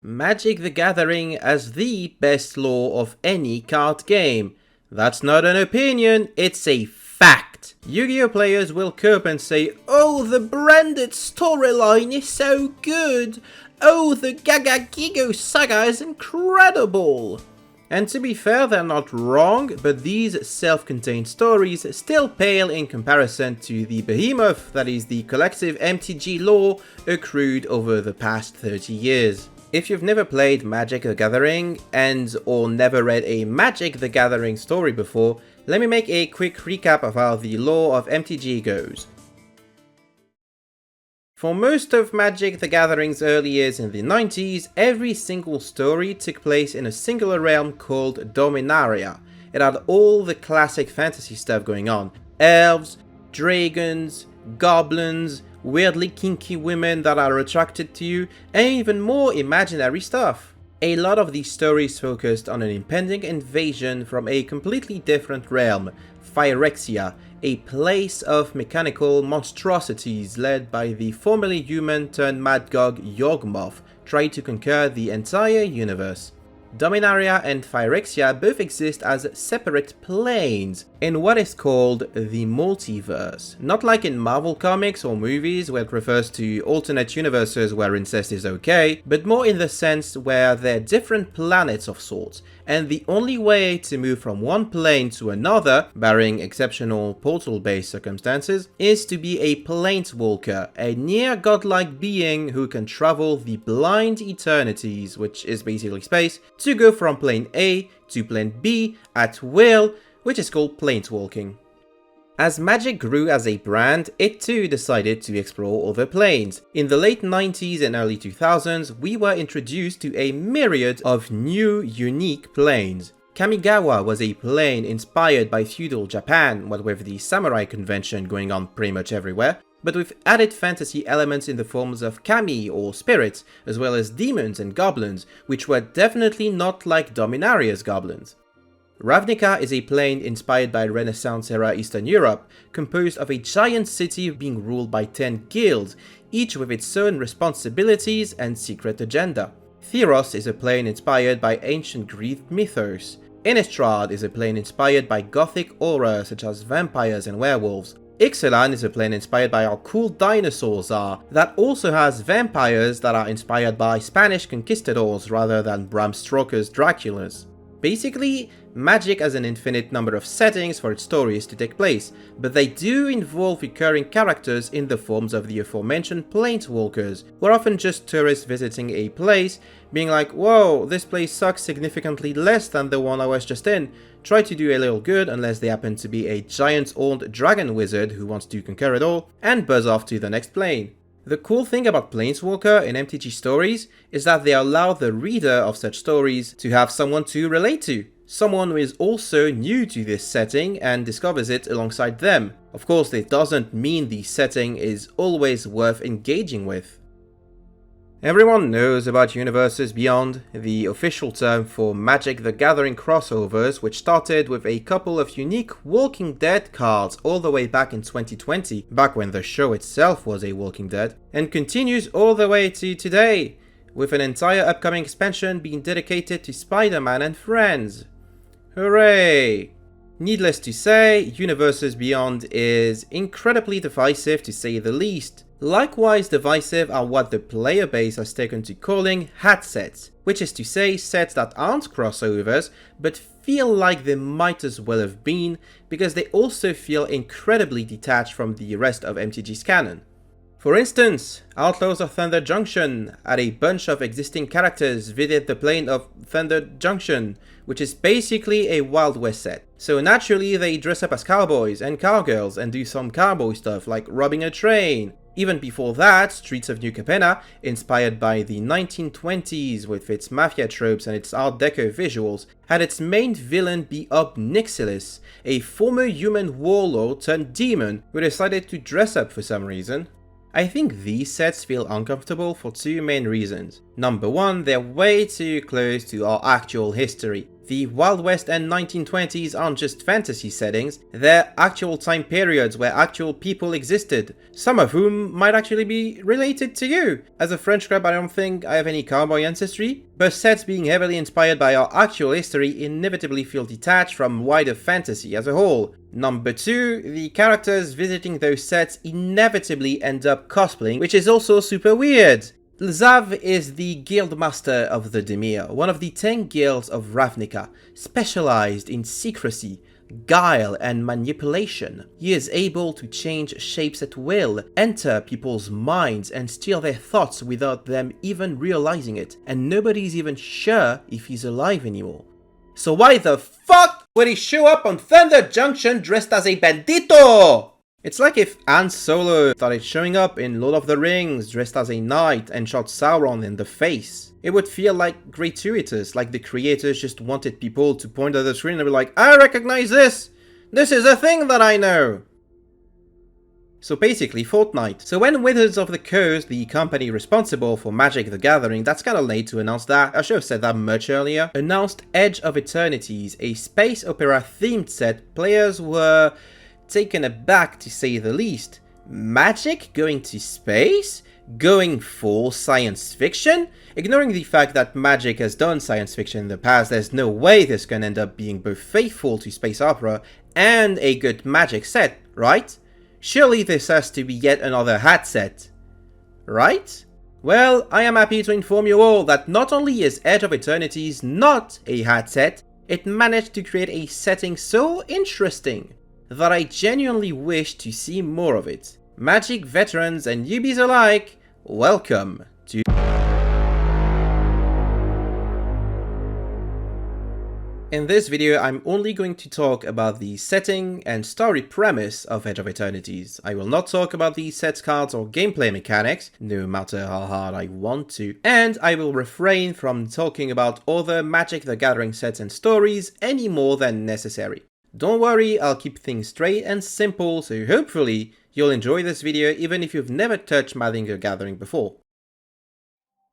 Magic the Gathering has the best lore of any card game. That's not an opinion, it's a fact. Yu-Gi-Oh! Players will cope and say, "Oh, the branded storyline is so good! Oh, the Gaga Gigo saga is incredible!" And to be fair, they're not wrong, but these self-contained stories still pale in comparison to the behemoth that is the collective MTG lore accrued over the past 30 years. If you've never played Magic the Gathering or never read a Magic the Gathering story before, let me make a quick recap of how the lore of MTG goes. For most of Magic the Gathering's early years in the 90s, every single story took place in a singular realm called Dominaria. It had all the classic fantasy stuff going on: elves, dragons, goblins, weirdly kinky women that are attracted to you, and even more imaginary stuff. A lot of these stories focused on an impending invasion from a completely different realm, Phyrexia, a place of mechanical monstrosities led by the formerly human turned mad god Yawgmoth, trying to conquer the entire universe. Dominaria and Phyrexia both exist as separate planes in what is called the multiverse. Not like in Marvel comics or movies where it refers to alternate universes where incest is okay, but more in the sense where they're different planets of sorts, and the only way to move from one plane to another, barring exceptional portal-based circumstances, is to be a planeswalker, a near godlike being who can travel the blind eternities, which is basically space, to go from plane A to plane B at will, which is called planeswalking. As Magic grew as a brand, it too decided to explore other planes. In the late 90s and early 2000s, we were introduced to a myriad of new, unique planes. Kamigawa was a plane inspired by feudal Japan, what with the samurai convention going on pretty much everywhere, but with added fantasy elements in the forms of kami or spirits, as well as demons and goblins, which were definitely not like Dominaria's goblins. Ravnica is a plane inspired by Renaissance-era Eastern Europe, composed of a giant city being ruled by 10 guilds, each with its own responsibilities and secret agenda. Theros is a plane inspired by ancient Greek mythos. Innistrad is a plane inspired by gothic aura such as vampires and werewolves. Ixalan is a plane inspired by how cool dinosaurs are, that also has vampires that are inspired by Spanish conquistadors rather than Bram Stoker's Draculas. Basically, Magic has an infinite number of settings for its stories to take place, but they do involve recurring characters in the forms of the aforementioned planeswalkers, who are often just tourists visiting a place, being like, "Whoa, this place sucks significantly less than the one I was just in," try to do a little good unless they happen to be a giant old dragon wizard who wants to conquer it all, and buzz off to the next plane. The cool thing about Planeswalker in MTG stories is that they allow the reader of such stories to have someone to relate to. Someone who is also new to this setting and discovers it alongside them. Of course, it doesn't mean the setting is always worth engaging with. Everyone knows about Universes Beyond, the official term for Magic the Gathering crossovers, which started with a couple of unique Walking Dead cards all the way back in 2020, back when the show itself was a Walking Dead, and continues all the way to today, with an entire upcoming expansion being dedicated to Spider-Man and friends. Hooray! Needless to say, Universes Beyond is incredibly divisive to say the least. Likewise divisive are what the player base has taken to calling hat sets, which is to say sets that aren't crossovers, but feel like they might as well have been, because they also feel incredibly detached from the rest of MTG's canon. For instance, Outlaws of Thunder Junction had a bunch of existing characters visit the plane of Thunder Junction, which is basically a Wild West set. So naturally they dress up as cowboys and cowgirls and do some cowboy stuff like robbing a train. Even before that, Streets of New Capenna, inspired by the 1920s with its mafia tropes and its Art Deco visuals, had its main villain be Ob Nixilis, a former human warlord turned demon who decided to dress up for some reason. I think these sets feel uncomfortable for two main reasons. Number one, they're way too close to our actual history. The Wild West and 1920s aren't just fantasy settings, they're actual time periods where actual people existed, some of whom might actually be related to you. As a French crab, I don't think I have any cowboy ancestry, but sets being heavily inspired by our actual history inevitably feel detached from wider fantasy as a whole. Number 2, the characters visiting those sets inevitably end up cosplaying, which is also super weird. Lzav is the guildmaster of the Demir, one of the 10 guilds of Ravnica, specialized in secrecy, guile and manipulation. He is able to change shapes at will, enter people's minds and steal their thoughts without them even realizing it, and nobody's even sure if he's alive anymore. So why the fuck would he show up on Thunder Junction dressed as a bandito? It's like if Han Solo started showing up in Lord of the Rings dressed as a knight and shot Sauron in the face. It would feel like gratuitous, like the creators just wanted people to point at the screen and be like, I recognize this! This is a thing that I know! So basically, Fortnite. So when Wizards of the Coast, the company responsible for Magic the Gathering, that's kinda late to announce that, I should have said that much earlier, announced Edge of Eternities, a space opera themed set, players were taken aback to say the least. Magic going to space? Going full science fiction? Ignoring the fact that Magic has done science fiction in the past, there's no way this can end up being both faithful to space opera and a good Magic set, right? Surely this has to be yet another hat set, right? Well, I am happy to inform you all that not only is Edge of Eternities not a hat set, it managed to create a setting so interesting that I genuinely wish to see more of it. Magic veterans and newbies alike, welcome to... In this video, I'm only going to talk about the setting and story premise of Edge of Eternities. I will not talk about the set cards or gameplay mechanics, no matter how hard I want to, and I will refrain from talking about other Magic the Gathering sets and stories any more than necessary. Don't worry, I'll keep things straight and simple, so hopefully you'll enjoy this video even if you've never touched Magic the Gathering before.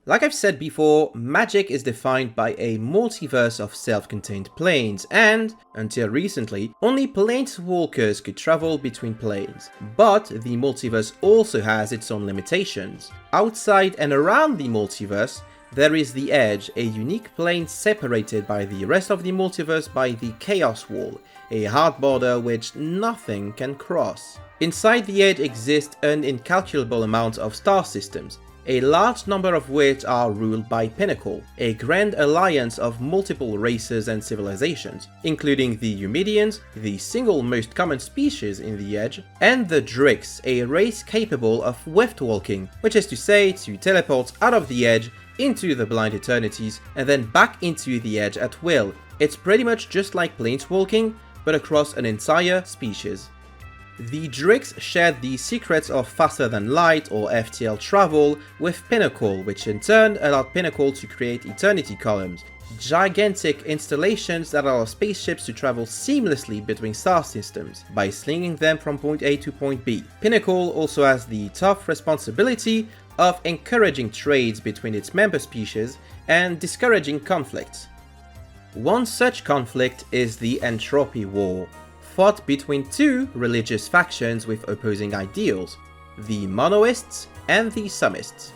Like I've said before, Magic is defined by a multiverse of self-contained planes, and, until recently, only planeswalkers could travel between planes. But the multiverse also has its own limitations. Outside and around the multiverse, there is the Edge, a unique plane separated by the rest of the multiverse by the Chaos Wall, a hard border which nothing can cross. Inside the Edge exist an incalculable amount of star systems, a large number of which are ruled by Pinnacle, a grand alliance of multiple races and civilizations, including the Eumidians, the single most common species in the Edge, and the Drix, a race capable of Weftwalking, which is to say to teleport out of the Edge into the Blind Eternities and then back into the Edge at will. It's pretty much just like planeswalking, but across an entire species. The Drix shared the secrets of faster than light or FTL travel with Pinnacle, which in turn allowed Pinnacle to create Eternity Columns, gigantic installations that allow spaceships to travel seamlessly between star systems by slinging them from point A to point B. Pinnacle also has the tough responsibility of encouraging trades between its member species and discouraging conflicts. One such conflict is the Entropy War, fought between two religious factions with opposing ideals, the Monoists and the Sumists.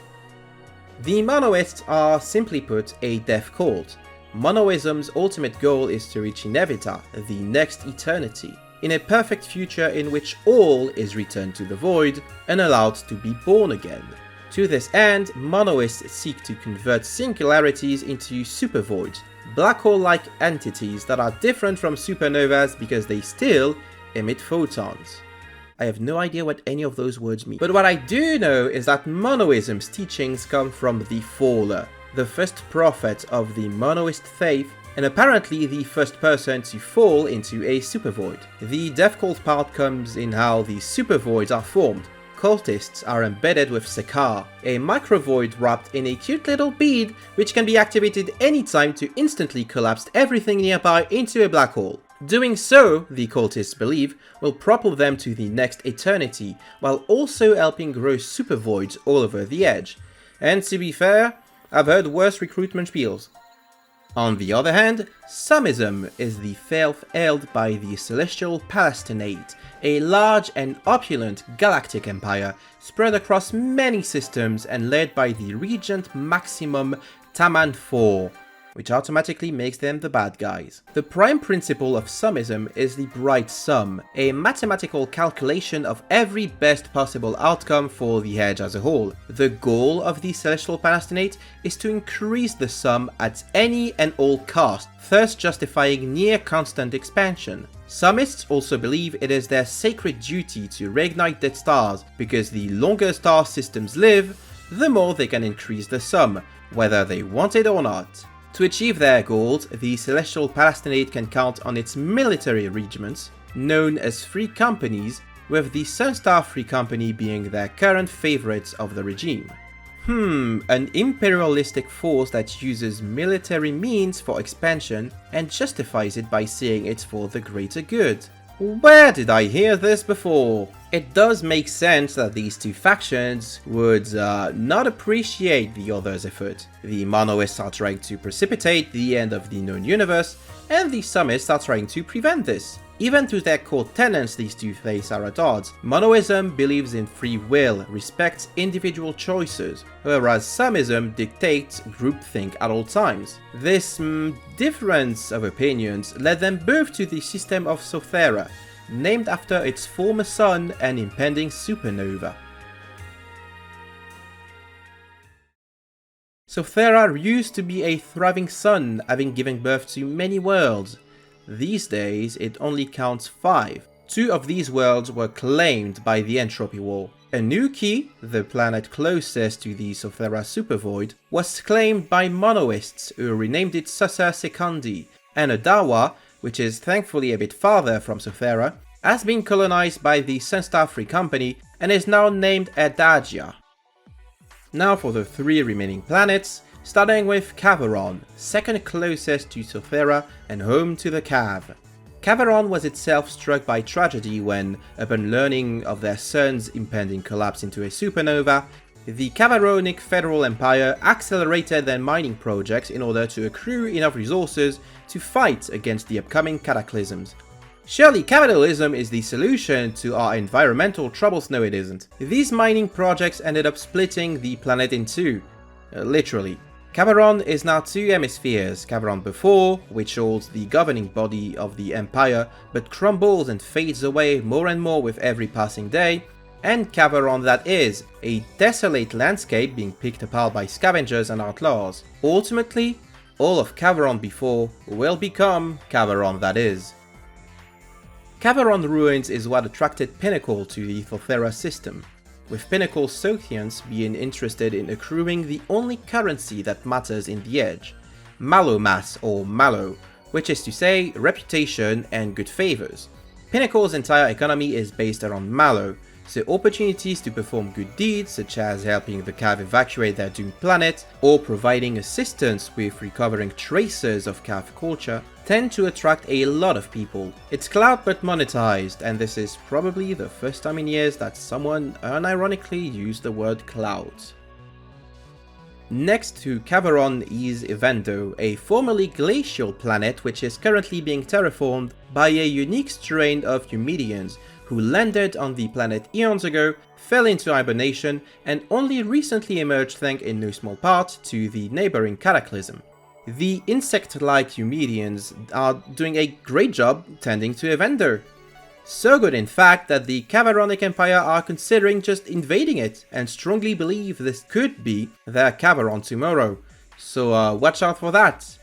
The Monoists are, simply put, a death cult. Monoism's ultimate goal is to reach Inevita, the next eternity, in a perfect future in which all is returned to the void and allowed to be born again. To this end, Monoists seek to convert singularities into supervoids, black hole-like entities that are different from supernovas because they still emit photons. I have no idea what any of those words mean. But what I do know is that Monoism's teachings come from the Faller, the first prophet of the Monoist faith, and apparently the first person to fall into a supervoid. The death cult part comes in how the supervoids are formed. Cultists are embedded with Sekar, a microvoid wrapped in a cute little bead which can be activated anytime to instantly collapse everything nearby into a black hole. Doing so, the cultists believe, will propel them to the next eternity, while also helping grow supervoids all over the Edge. And to be fair, I've heard worse recruitment spiels. On the other hand, Sumism is the faith held by the Celestial Palatinate, a large and opulent galactic empire spread across many systems and led by the Regent Maximum Taman IV, which automatically makes them the bad guys. The prime principle of Sumism is the bright sum, a mathematical calculation of every best possible outcome for the Edge as a whole. The goal of the Celestial Palatinate is to increase the sum at any and all cost, thus justifying near constant expansion. Summists also believe it is their sacred duty to reignite dead stars, because the longer star systems live, the more they can increase the sum, whether they want it or not. To achieve their goals, the Celestial Palatinate can count on its military regiments, known as Free Companies, with the Sunstar Free Company being their current favorites of the regime. An imperialistic force that uses military means for expansion and justifies it by saying it's for the greater good. Where did I hear this before? It does make sense that these two factions would not appreciate the other's effort. The Monoists are trying to precipitate the end of the known universe, and the Summists are trying to prevent this. Even to their core tenets, these two faiths are at odds. Monoism believes in free will, respects individual choices, whereas Summism dictates groupthink at all times. This difference of opinions led them both to the system of Sothera, named after its former sun and impending supernova. Sothera used to be a thriving sun, having given birth to many worlds. These days, it only counts 5. 2 of these worlds were claimed by the Entropy War. Anuki, the planet closest to the Sothera supervoid, was claimed by Monoists, who renamed it Sussa Secondi, and Adawa, which is thankfully a bit farther from Sothera, has been colonized by the Sunstar Free Company and is now named Adagia. Now for the 3 remaining planets, starting with Cavaron, second closest to Sothera and home to the Cav. Cavaron was itself struck by tragedy when, upon learning of their sun's impending collapse into a supernova, the Cavaronic Federal Empire accelerated their mining projects in order to accrue enough resources to fight against the upcoming cataclysms. Surely capitalism is the solution to our environmental troubles? No, it isn't. These mining projects ended up splitting the planet in 2. Literally. Cavaron is now 2 hemispheres, Cavaron before, which holds the governing body of the Empire, but crumbles and fades away more and more with every passing day, and Cavaron that is, a desolate landscape being picked apart by scavengers and outlaws. Ultimately, all of Cavaron before will become Cavaron that is. Cavaron Ruins is what attracted Pinnacle to the Sothera system, with Pinnacle Sothians being interested in accruing the only currency that matters in the Edge, Malomass or Malo, which is to say reputation and good favors. Pinnacle's entire economy is based around Malo, so opportunities to perform good deeds such as helping the Cav evacuate their doomed planet or providing assistance with recovering traces of Cav culture tend to attract a lot of people. It's cloud but monetized, and this is probably the first time in years that someone unironically used the word clouds. Next to Cavaron is Evendo, a formerly glacial planet which is currently being terraformed by a unique strain of Humedians who landed on the planet eons ago, fell into hibernation, and only recently emerged thanks in no small part to the neighboring cataclysm. The insect-like Humedians are doing a great job tending to Evendo. So good in fact that the Cavaronic Empire are considering just invading it, and strongly believe this could be their Cavaron tomorrow, so watch out for that.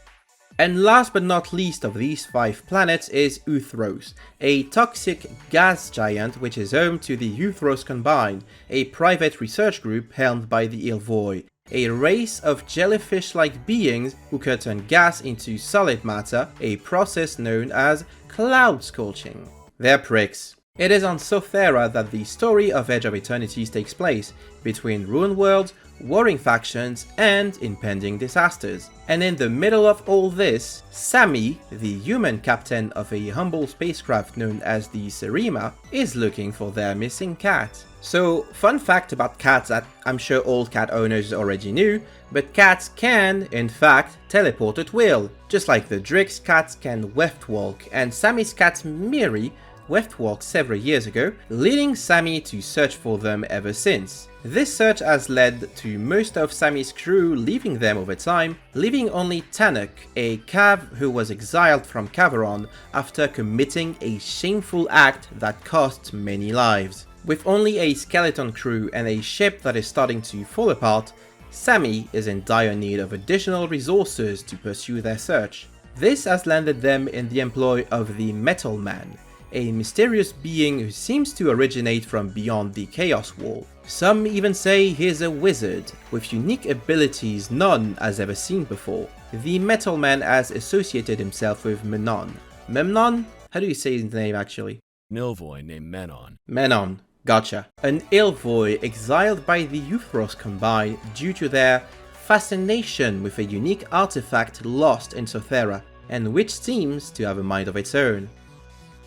And last but not least of these 5 planets is Uthros, a toxic gas giant which is home to the Uthros Combine, a private research group helmed by the Ilvoi, a race of jellyfish-like beings who can turn gas into solid matter, a process known as cloud scorching. They're pricks. It is on Sothera that the story of Edge of Eternities takes place, between ruined worlds, warring factions, and impending disasters. And in the middle of all this, Sammy, the human captain of a humble spacecraft known as the Serima, is looking for their missing cat. So, fun fact about cats that I'm sure all cat owners already knew, but cats can, in fact, teleport at will. Just like the Drick's cats can weft walk, and Sammy's cat Miri weft walked several years ago, leading Sammy to search for them ever since. This search has led to most of Sammy's crew leaving them over time, leaving only Tanuk, a cav who was exiled from Caveron after committing a shameful act that cost many lives. With only a skeleton crew and a ship that is starting to fall apart, Sammy is in dire need of additional resources to pursue their search. This has landed them in the employ of the Metal Man, a mysterious being who seems to originate from beyond the Chaos Wall. Some even say he's a wizard, with unique abilities none has ever seen before. The Metal Man has associated himself with Menon. Memnon? How do you say his name actually? An Ilvoy named Menon. Menon. Gotcha. An Ilvoy exiled by the Euthros Combine due to their fascination with a unique artifact lost in Sothera, and which seems to have a mind of its own.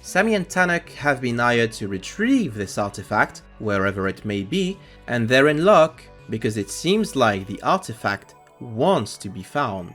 Sammy and Tanuk have been hired to retrieve this artifact, wherever it may be, and they're in luck because it seems like the artifact wants to be found.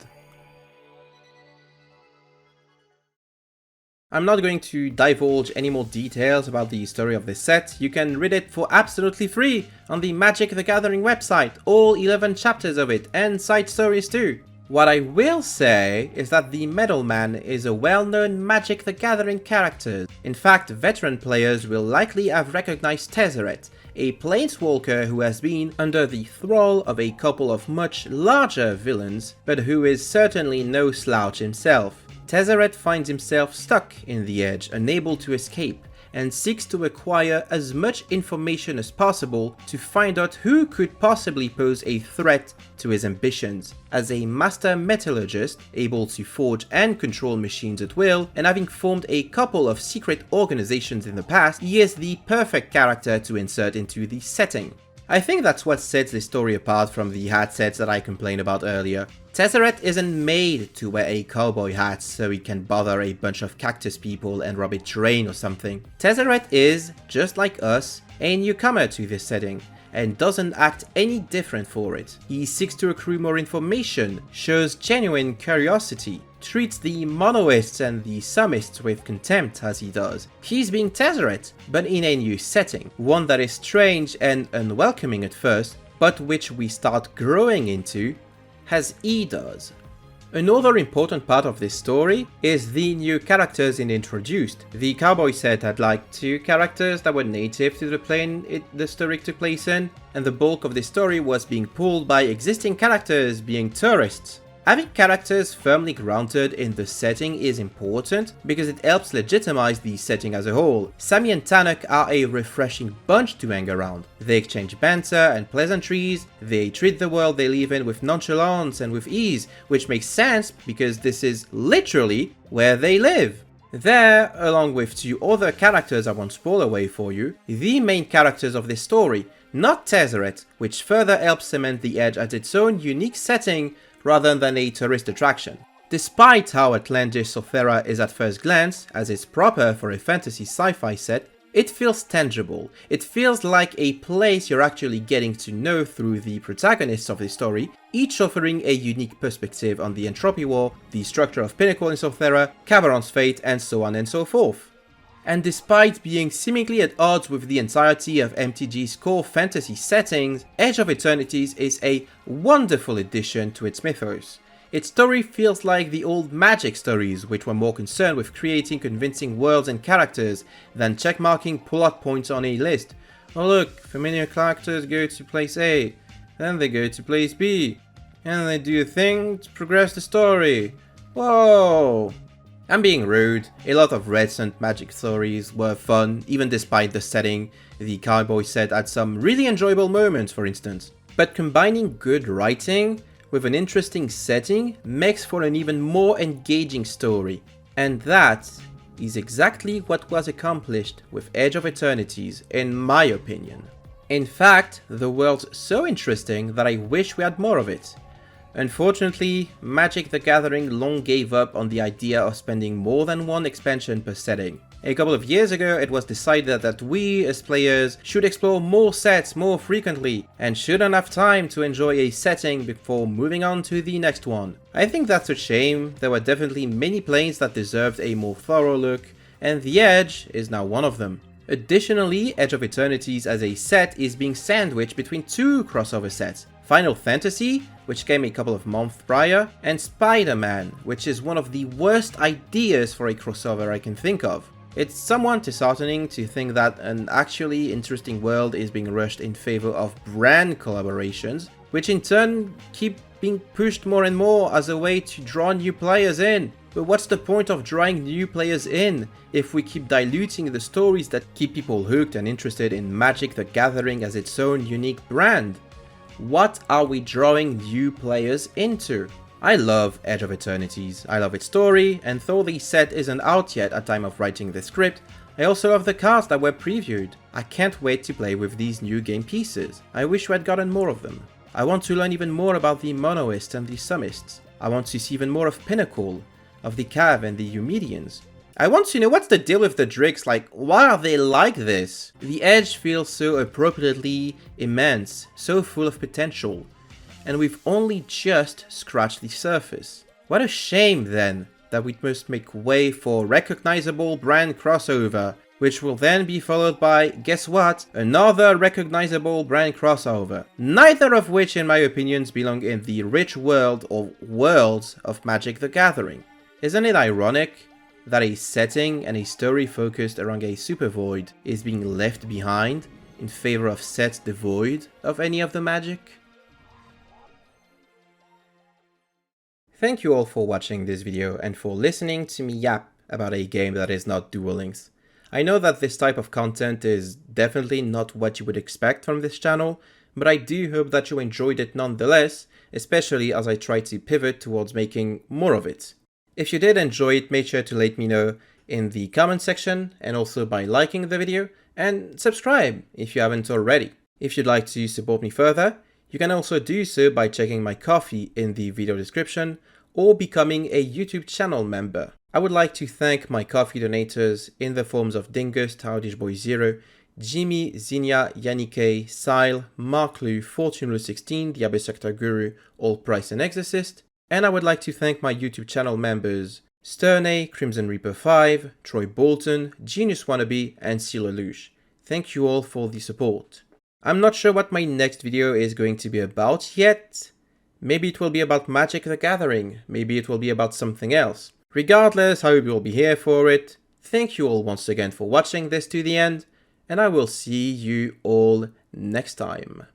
I'm not going to divulge any more details about the story of this set. You can read it for absolutely free on the Magic the Gathering website, all 11 chapters of it, and side stories too. What I will say is that the Metal Man is a well-known Magic the Gathering character. In fact, veteran players will likely have recognized Tezzeret, a planeswalker who has been under the thrall of a couple of much larger villains, but who is certainly no slouch himself. Tezzeret finds himself stuck in the Edge, unable to escape, and seeks to acquire as much information as possible to find out who could possibly pose a threat to his ambitions. As a master metallurgist, able to forge and control machines at will, and having formed a couple of secret organizations in the past, he is the perfect character to insert into the setting. I think that's what sets this story apart from the hat sets that I complained about earlier. Tezzeret isn't made to wear a cowboy hat so he can bother a bunch of cactus people and rob a train or something. Tezzeret is, just like us, a newcomer to this setting, and doesn't act any different for it. He seeks to accrue more information, shows genuine curiosity, treats the monoists and the summists with contempt as he does. He's being Tezzeret, but in a new setting, one that is strange and unwelcoming at first, but which we start growing into as he does. Another important part of this story is the new characters it introduced. The cowboy set had like 2 characters that were native to the plane the story took place in, and the bulk of the story was being pulled by existing characters being tourists. Having characters firmly grounded in the setting is important because it helps legitimize the setting as a whole. Sammy and Tanuk are a refreshing bunch to hang around. They exchange banter and pleasantries, they treat the world they live in with nonchalance and with ease, which makes sense because this is literally where they live. They're, along with 2 other characters I won't spoil away for you, the main characters of this story, not Tezzeret, which further helps cement the Edge as its own unique setting rather than a tourist attraction. Despite how outlandish Sothera is at first glance, as is proper for a fantasy sci-fi set, it feels tangible. It feels like a place you're actually getting to know through the protagonists of the story, each offering a unique perspective on the Entropy War, the structure of Pinnacle in Sothera, Caveron's fate, and so on and so forth. And despite being seemingly at odds with the entirety of MTG's core fantasy settings, Edge of Eternities is a wonderful addition to its mythos. Its story feels like the old Magic stories, which were more concerned with creating convincing worlds and characters than checkmarking plot points on a list. Oh look, familiar characters go to place A, then they go to place B, and they do a thing to progress the story. Whoa! I'm being rude, a lot of recent Magic stories were fun, even despite the setting. The cowboy set had some really enjoyable moments, for instance. But combining good writing with an interesting setting makes for an even more engaging story. And that is exactly what was accomplished with Edge of Eternities, in my opinion. In fact, the world's so interesting that I wish we had more of it. Unfortunately, Magic the Gathering long gave up on the idea of spending more than 1 expansion per setting, A couple of years ago, it was decided that we, as players, should explore more sets more frequently, and shouldn't have time to enjoy a setting before moving on to the next one. I think that's a shame. There were definitely many planes that deserved a more thorough look, and the Edge is now one of them. Additionally, Edge of Eternities as a set is being sandwiched between two crossover sets. Final Fantasy, which came a couple of months prior, and Spider-Man, which is one of the worst ideas for a crossover I can think of. It's somewhat disheartening to think that an actually interesting world is being rushed in favor of brand collaborations, which in turn keep being pushed more and more as a way to draw new players in. But what's the point of drawing new players in if we keep diluting the stories that keep people hooked and interested in Magic the Gathering as its own unique brand? What are we drawing new players into? I love Edge of Eternities, I love its story, and though the set isn't out yet at time of writing the script, I also love the cards that were previewed. I can't wait to play with these new game pieces. I wish we had gotten more of them. I want to learn even more about the Monoists and the Summists. I want to see even more of Pinnacle, of the Cav and the Eumidians. I want to know what's the deal with the Drix, like, why are they like this? The Edge feels so appropriately immense, so full of potential, and we've only just scratched the surface. What a shame then, that we must make way for recognizable brand crossover, which will then be followed by, guess what, another recognizable brand crossover, neither of which in my opinions belong in the rich world or worlds of Magic the Gathering. Isn't it ironic that a setting and a story focused around a super void is being left behind in favor of sets devoid of any of the magic? Thank you all for watching this video and for listening to me yap about a game that is not Duel Links. I know that this type of content is definitely not what you would expect from this channel, but I do hope that you enjoyed it nonetheless, especially as I try to pivot towards making more of it. If you did enjoy it, make sure to let me know in the comment section and also by liking the video, and subscribe if you haven't already. If you'd like to support me further, you can also do so by checking my Ko-fi in the video description or becoming a YouTube channel member. I would like to thank my Ko-fi donators in the forms of Dingus, Boy0, Jimmy, Zinnia, Yannick, Sile, Mark Lu, Fortune16, the Abyss Sector Guru, All Price and Exorcist. And I would like to thank my YouTube channel members Sternay, Crimson Reaper 5, Troy Bolton, Genius Wannabe, and Seal Lelouch. Thank you all for the support. I'm not sure what my next video is going to be about yet. Maybe it will be about Magic the Gathering, maybe it will be about something else. Regardless, I hope you will be here for it. Thank you all once again for watching this to the end, and I will see you all next time.